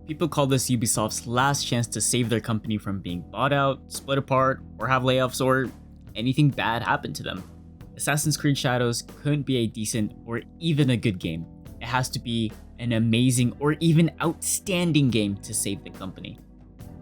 People call this Ubisoft's last chance to save their company from being bought out, split apart, or have layoffs, or anything bad happen to them. Assassin's Creed Shadows couldn't be a decent or even a good game. It has to be an amazing or even outstanding game to save the company.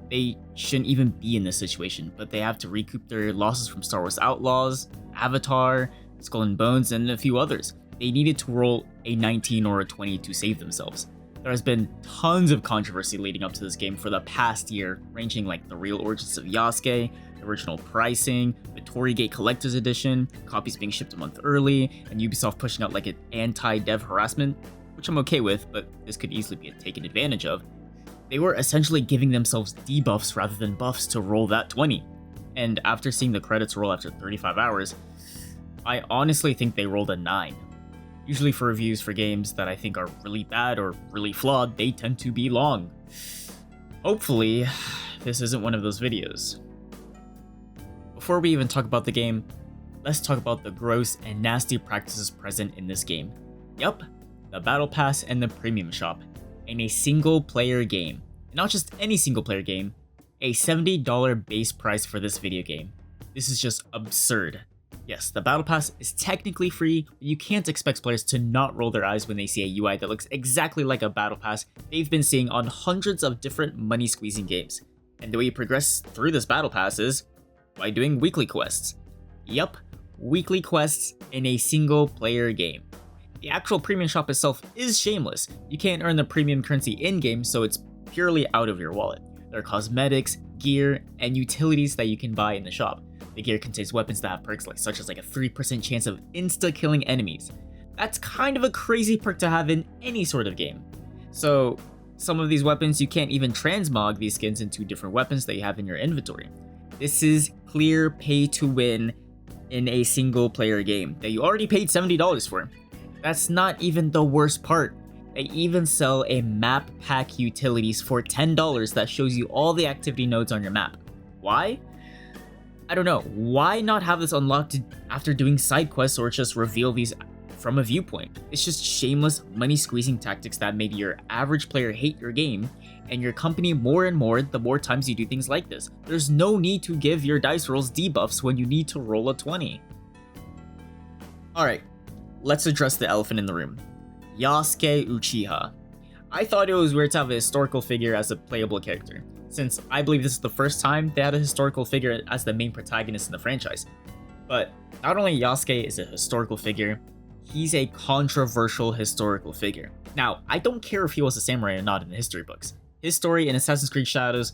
They shouldn't even be in this situation, but they have to recoup their losses from Star Wars Outlaws, Avatar, Skull and Bones, and a few others. They needed to roll a 19 or a 20 to save themselves. There has been tons of controversy leading up to this game for the past year, ranging like the real origins of Yasuke, the original pricing, the Torigate Collector's Edition, copies being shipped a month early, and Ubisoft pushing out like an anti-dev harassment, which I'm okay with, but this could easily be taken advantage of. They were essentially giving themselves debuffs rather than buffs to roll that 20. And after seeing the credits roll after 35 hours, I honestly think they rolled a 9. Usually for reviews for games that I think are really bad or really flawed, they tend to be long. Hopefully, this isn't one of those videos. Before we even talk about the game, let's talk about the gross and nasty practices present in this game. Yup, the Battle Pass and the Premium Shop, in a single player game. And not just any single player game, a $70 base price for this video game. This is just absurd. Yes, the Battle Pass is technically free, but you can't expect players to not roll their eyes when they see a UI that looks exactly like a Battle Pass they've been seeing on hundreds of different money-squeezing games. And the way you progress through this Battle Pass is by doing weekly quests. Yup, weekly quests in a single player game. The actual premium shop itself is shameless. You can't earn the premium currency in-game, so it's purely out of your wallet. There are cosmetics, gear, and utilities that you can buy in the shop. The gear contains weapons that have perks such as a 3% chance of insta-killing enemies. That's kind of a crazy perk to have in any sort of game. So, some of these weapons you can't even transmog these skins into different weapons that you have in your inventory. This is clear pay to win in a single player game that you already paid $70 for. That's not even the worst part. They even sell a map pack utilities for $10 that shows you all the activity nodes on your map. Why? I don't know. Why not have this unlocked after doing side quests or just reveal these from a viewpoint? It's just shameless money squeezing tactics that made your average player hate your game and your company more and more the more times you do things like this. There's no need to give your dice rolls debuffs when you need to roll a 20. Alright, let's address the elephant in the room. Yasuke Uchiha. I thought it was weird to have a historical figure as a playable character, since I believe this is the first time they had a historical figure as the main protagonist in the franchise. But not only Yasuke is a historical figure, he's a controversial historical figure. Now, I don't care if he was a samurai or not in the history books. His story in Assassin's Creed Shadows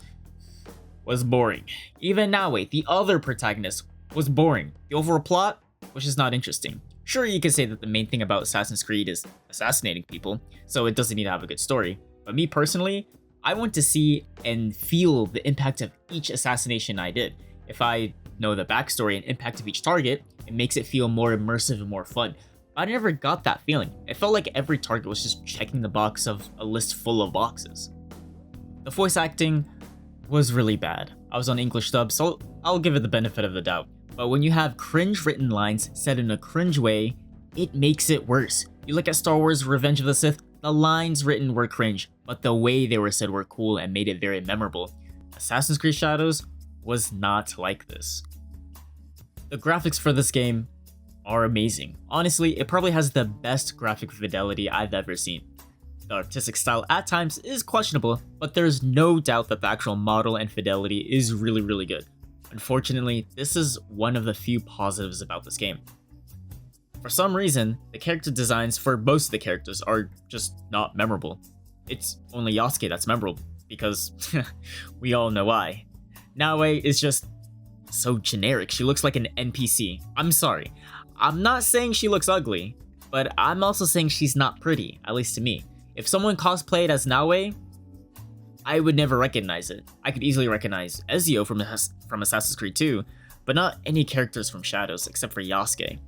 was boring. Even Naoe, the other protagonist, was boring. The overall plot was just not interesting. Sure, you could say that the main thing about Assassin's Creed is assassinating people, so it doesn't need to have a good story. But me personally, I want to see and feel the impact of each assassination I did. If I know the backstory and impact of each target, it makes it feel more immersive and more fun. I never got that feeling. It felt like every target was just checking the box of a list full of boxes. The voice acting was really bad. I was on English dub, so I'll give it the benefit of the doubt. But when you have cringe written lines said in a cringe way, it makes it worse. You look at Star Wars Revenge of the Sith, the lines written were cringe, but the way they were said were cool and made it very memorable. Assassin's Creed Shadows was not like this. The graphics for this game are amazing. Honestly, it probably has the best graphic fidelity I've ever seen. The artistic style at times is questionable, but there's no doubt that the actual model and fidelity is really good. Unfortunately, this is one of the few positives about this game. For some reason, the character designs for most of the characters are just not memorable. It's only Yasuke that's memorable, because we all know why. Naoe is just so generic. She looks like an NPC. I'm sorry. I'm not saying she looks ugly, but I'm also saying she's not pretty, at least to me. If someone cosplayed as Naoe, I would never recognize it. I could easily recognize Ezio from Assassin's Creed 2, but not any characters from Shadows except for Yasuke.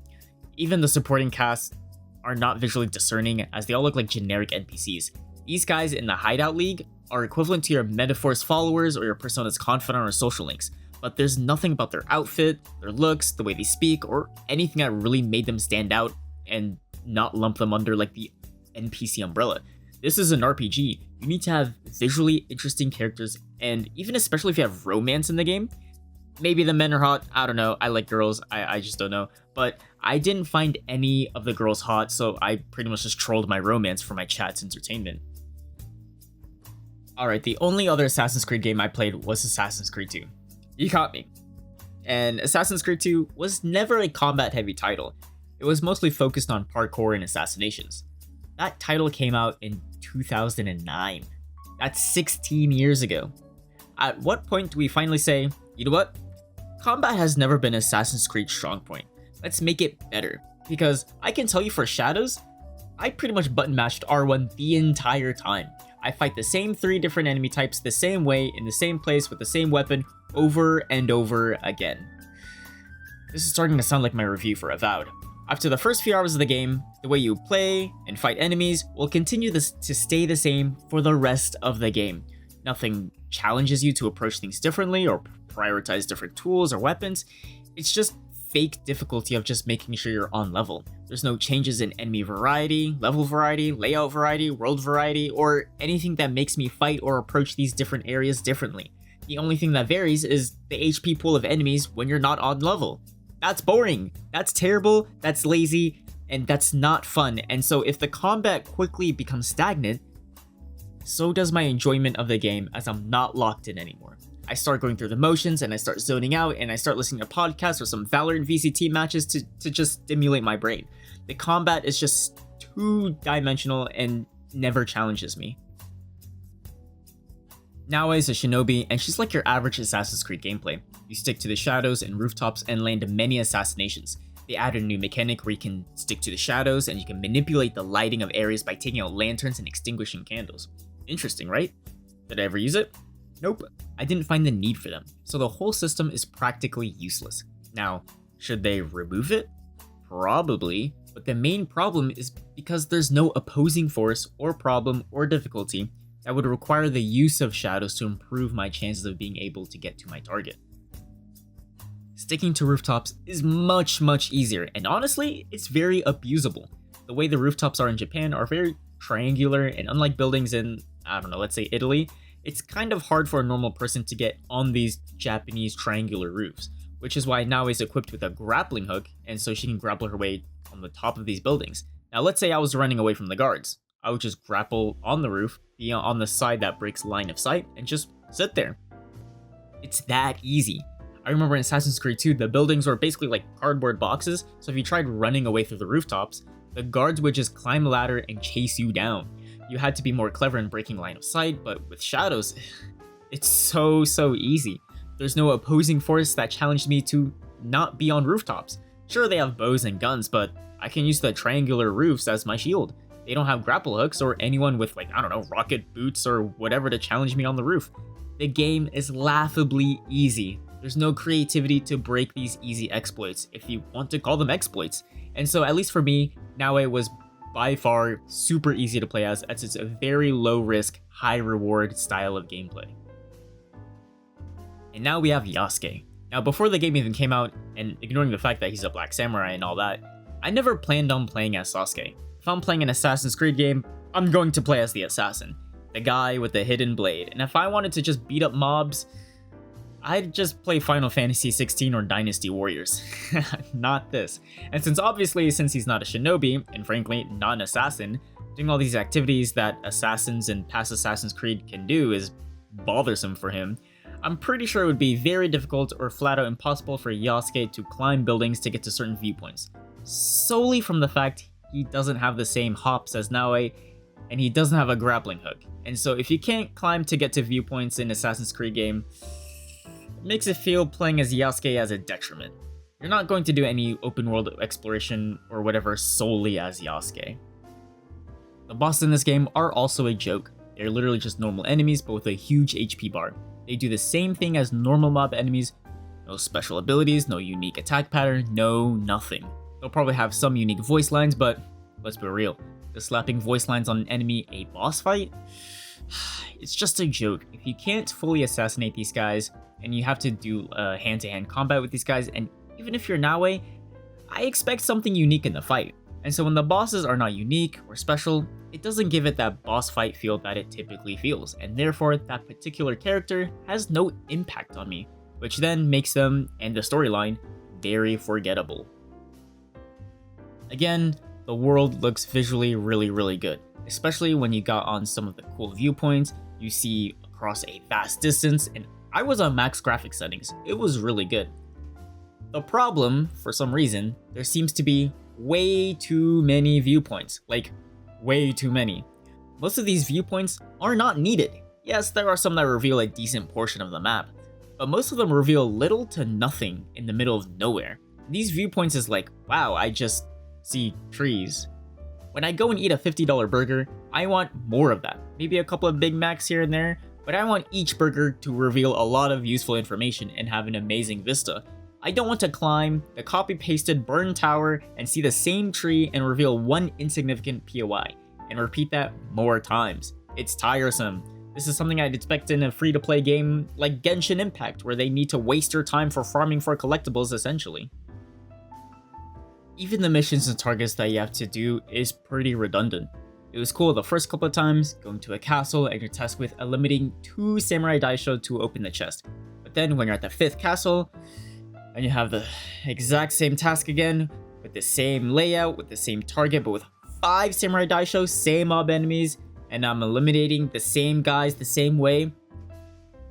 Even the supporting cast are not visually discerning, as they all look like generic NPCs. These guys in the Hideout League are equivalent to your Metaforce followers or your Persona's confidant or social links, but there's nothing about their outfit, their looks, the way they speak, or anything that really made them stand out and not lump them under like the NPC umbrella. this is an RPG. You need to have visually interesting characters, and even especially if you have romance in the game. Maybe the men are hot, I don't know, I like girls, I just don't know. But I didn't find any of the girls hot, so I pretty much just trolled my romance for my chat's entertainment. Alright, the only other Assassin's Creed game I played was Assassin's Creed 2. You caught me. And Assassin's Creed 2 was never a combat-heavy title. It was mostly focused on parkour and assassinations. That title came out in 2009. That's 16 years ago. At what point do we finally say, you know what? Combat has never been Assassin's Creed's strong point. Let's make it better. Because I can tell you for Shadows, I pretty much button mashed R1 the entire time. I fight the same 3 different enemy types the same way, in the same place, with the same weapon, over and over again. This is starting to sound like my review for Avowed. After the first few hours of the game, the way you play and fight enemies will continue to stay the same for the rest of the game. Nothing challenges you to approach things differently or prioritize different tools or weapons. It's just fake difficulty of just making sure you're on level. There's no changes in enemy variety, level variety, layout variety, world variety, or anything that makes me fight or approach these different areas differently. The only thing that varies is the HP pool of enemies when you're not on level. That's boring, that's terrible, that's lazy, and that's not fun. And so if the combat quickly becomes stagnant, so does my enjoyment of the game, as I'm not locked in anymore. I start going through the motions and I start zoning out and I start listening to podcasts or some Valorant VCT matches to just stimulate my brain. The combat is just two-dimensional and never challenges me. Naoe is a shinobi, and she's like your average Assassin's Creed gameplay. You stick to the shadows and rooftops and land many assassinations. They added a new mechanic where you can stick to the shadows and you can manipulate the lighting of areas by taking out lanterns and extinguishing candles. Interesting, right? Did I ever use it? Nope. I didn't find the need for them, so the whole system is practically useless. Now, should they remove it? Probably, but the main problem is because there's no opposing force or problem or difficulty that would require the use of shadows to improve my chances of being able to get to my target. Sticking to rooftops is much easier, and honestly, it's very abusable. The way the rooftops are in Japan are very triangular, and unlike buildings in, I don't know, let's say Italy, it's kind of hard for a normal person to get on these Japanese triangular roofs, which is why Naoe is equipped with a grappling hook, and so she can grapple her way on the top of these buildings. Now let's say I was running away from the guards. I would just grapple on the roof, be on the side that breaks line of sight, and just sit there. It's that easy. I remember in Assassin's Creed 2, the buildings were basically like cardboard boxes, so if you tried running away through the rooftops, the guards would just climb a ladder and chase you down. You had to be more clever in breaking line of sight, but with shadows, it's so easy. There's no opposing force that challenged me to not be on rooftops. Sure, they have bows and guns, but I can use the triangular roofs as my shield. They don't have grapple hooks or anyone with, like, I don't know, rocket boots or whatever to challenge me on the roof. The game is laughably easy. There's no creativity to break these easy exploits, if you want to call them exploits. And so, at least for me, Naoe was by far super easy to play as it's a very low risk, high reward style of gameplay. And now we have Yasuke. Now before the game even came out, and ignoring the fact that he's a black samurai and all that, I never planned on playing as Sasuke. If I'm playing an Assassin's Creed game, I'm going to play as the assassin, the guy with the hidden blade, and if I wanted to just beat up mobs, I'd just play Final Fantasy 16 or Dynasty Warriors. Not this. And since he's not a shinobi, and frankly, not an assassin, doing all these activities that assassins in past Assassin's Creed can do is bothersome for him, I'm pretty sure it would be very difficult or flat out impossible for Yasuke to climb buildings to get to certain viewpoints. Solely from the fact he doesn't have the same hops as Naoe, and he doesn't have a grappling hook. And so if you can't climb to get to viewpoints in Assassin's Creed game, makes it feel playing as Yasuke as a detriment. You're not going to do any open world exploration or whatever solely as Yasuke. The bosses in this game are also a joke. They're literally just normal enemies but with a huge HP bar. They do the same thing as normal mob enemies. No special abilities, no unique attack pattern, no nothing. They'll probably have some unique voice lines, but let's be real. Does slapping voice lines on an enemy a boss fight? It's just a joke. If you can't fully assassinate these guys, and you have to do hand-to-hand combat with these guys, and even if you're Naoe, I expect something unique in the fight. And so when the bosses are not unique or special, it doesn't give it that boss fight feel that it typically feels, and therefore that particular character has no impact on me, which then makes them and the storyline very forgettable. Again, the world looks visually really good, especially when you got on some of the cool viewpoints you see across a vast distance, and I was on max graphics settings. It was really good. The problem, for some reason, there seems to be way too many viewpoints, like way too many. Most of these viewpoints are not needed. Yes, there are some that reveal a decent portion of the map, but most of them reveal little to nothing in the middle of nowhere. These viewpoints is like, wow, I just see trees. When I go and eat a $50 burger, I want more of that. Maybe a couple of Big Macs here and there, but I want each burger to reveal a lot of useful information and have an amazing vista. I don't want to climb the copy-pasted burned tower and see the same tree and reveal one insignificant POI, and repeat that more times. It's tiresome. This is something I'd expect in a free-to-play game like Genshin Impact, where they need to waste your time for farming for collectibles essentially. Even the missions and targets that you have to do is pretty redundant. It was cool the first couple of times, going to a castle and you're tasked with eliminating 2 samurai daisho to open the chest. But then when you're at the 5th castle, and you have the exact same task again, with the same layout, with the same target, but with 5 samurai daisho, same mob enemies, and I'm eliminating the same guys the same way.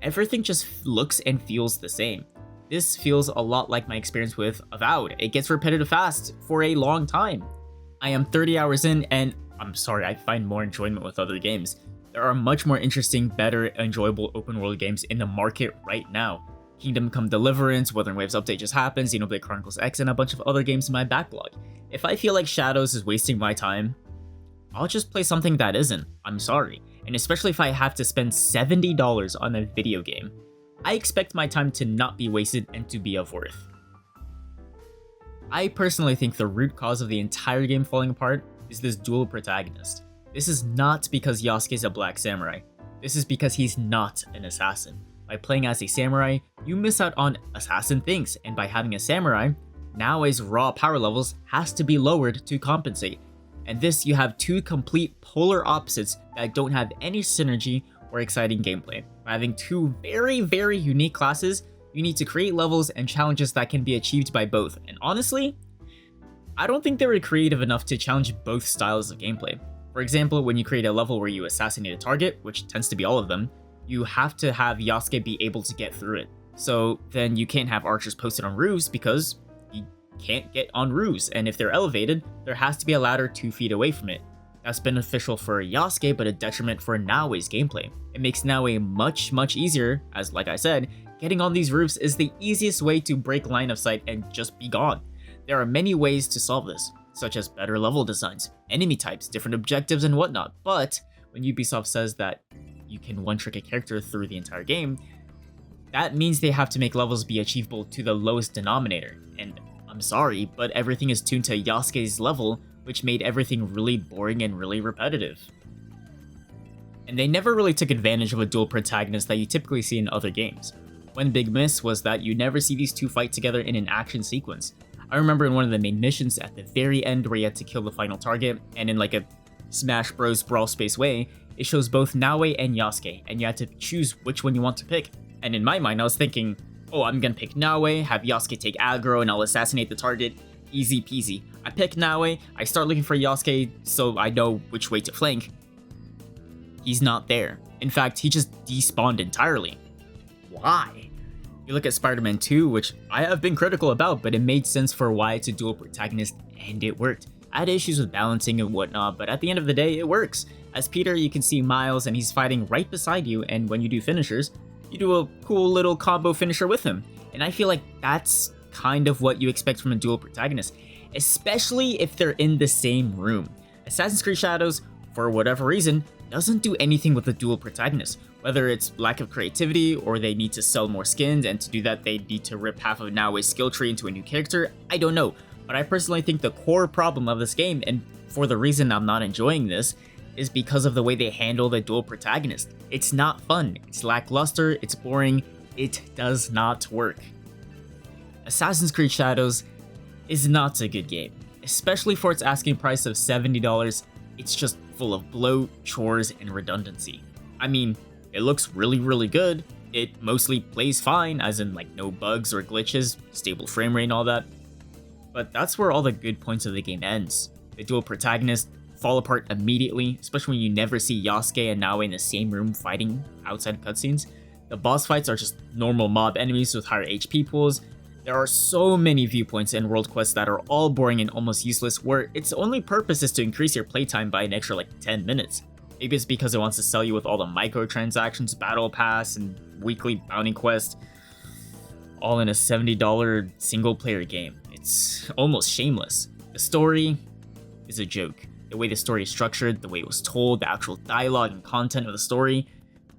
Everything just looks and feels the same. This feels a lot like my experience with Avowed. It gets repetitive fast for a long time. I am 30 hours in, and I'm sorry, I find more enjoyment with other games. There are much more interesting, better, enjoyable open world games in the market right now. Kingdom Come Deliverance, Wuthering Waves update just happened, Xenoblade Chronicles X, and a bunch of other games in my backlog. If I feel like Shadows is wasting my time, I'll just play something that isn't. I'm sorry. And especially if I have to spend $70 on a video game. I expect my time to not be wasted and to be of worth. I personally think the root cause of the entire game falling apart is this dual protagonist. This is not because Yasuke is a black samurai. This is because he's not an assassin. By playing as a samurai, you miss out on assassin things, and by having a samurai, Naoe's raw power levels has to be lowered to compensate. And this, you have 2 complete polar opposites that don't have any synergy or exciting gameplay. By having 2 very unique classes, you need to create levels and challenges that can be achieved by both. And honestly, I don't think they were creative enough to challenge both styles of gameplay. For example, when you create a level where you assassinate a target, which tends to be all of them, you have to have Yasuke be able to get through it. So then you can't have archers posted on roofs because you can't get on roofs, and if they're elevated, there has to be a ladder 2 feet away from it. That's beneficial for Yasuke, but a detriment for Naoe's gameplay. It makes Naoe much easier, as like I said, getting on these roofs is the easiest way to break line of sight and just be gone. There are many ways to solve this, such as better level designs, enemy types, different objectives, and whatnot, but when Ubisoft says that you can one-trick a character through the entire game, that means they have to make levels be achievable to the lowest denominator, and I'm sorry, but everything is tuned to Yasuke's level, which made everything really boring and really repetitive. And they never really took advantage of a dual protagonist that you typically see in other games. One big miss was that you never see these 2 fight together in an action sequence. I remember in one of the main missions at the very end where you had to kill the final target, and in like a Smash Bros. Brawl Space way, it shows both Naoe and Yasuke, and you had to choose which one you want to pick. And in my mind, I was thinking, oh, I'm gonna pick Naoe, have Yasuke take aggro, and I'll assassinate the target. Easy peasy. I pick Naoe, I start looking for Yasuke so I know which way to flank. He's not there. In fact, he just despawned entirely. Why? You look at Spider-Man 2, which I have been critical about, but it made sense for why it's a dual protagonist, and it worked. I had issues with balancing and whatnot, but at the end of the day, it works. As Peter, you can see Miles, and he's fighting right beside you, and when you do finishers, you do a cool little combo finisher with him. And I feel like that's kind of what you expect from a dual protagonist, especially if they're in the same room. Assassin's Creed Shadows, for whatever reason, doesn't do anything with the dual protagonist. Whether it's lack of creativity or they need to sell more skins, and to do that they need to rip half of Naoe's skill tree into a new character, I don't know. But I personally think the core problem of this game, and for the reason I'm not enjoying this, is because of the way they handle the dual protagonist. It's not fun, it's lackluster, it's boring, it does not work. Assassin's Creed Shadows is not a good game. especially for its asking price of $70, it's just full of bloat, chores, and redundancy. I mean, it looks really good, it mostly plays fine, as in like no bugs or glitches, stable frame rate and all that, but that's where all the good points of the game ends. The dual protagonists fall apart immediately, especially when you never see Yasuke and Naoe in the same room fighting outside cutscenes. The boss fights are just normal mob enemies with higher HP pools. There are so many viewpoints and world quests that are all boring and almost useless, where its only purpose is to increase your playtime by an extra like 10 minutes. Maybe it's because it wants to sell you with all the microtransactions, battle pass, and weekly bounty quest, all in a $70 single player game. It's almost shameless. The story is a joke. The way the story is structured, the way it was told, the actual dialogue and content of the story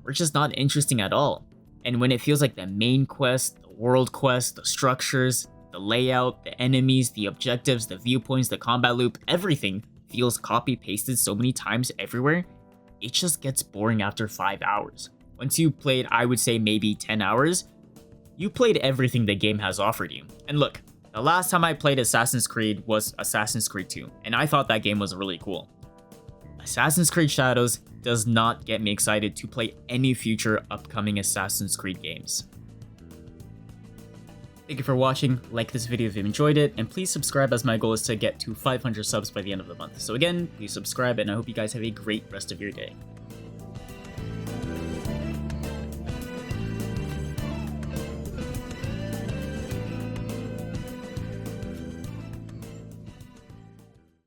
were just not interesting at all. And when it feels like the main quest, the world quest, the structures, the layout, the enemies, the objectives, the viewpoints, the combat loop, everything feels copy-pasted so many times everywhere, it just gets boring after 5 hours. Once you played, I would say maybe 10 hours, you played everything the game has offered you. And look, the last time I played Assassin's Creed was Assassin's Creed 2, and I thought that game was really cool. Assassin's Creed Shadows does not get me excited to play any future upcoming Assassin's Creed games. Thank you for watching, like this video if you enjoyed it, and please subscribe as my goal is to get to 500 subs by the end of the month. So again, please subscribe, and I hope you guys have a great rest of your day.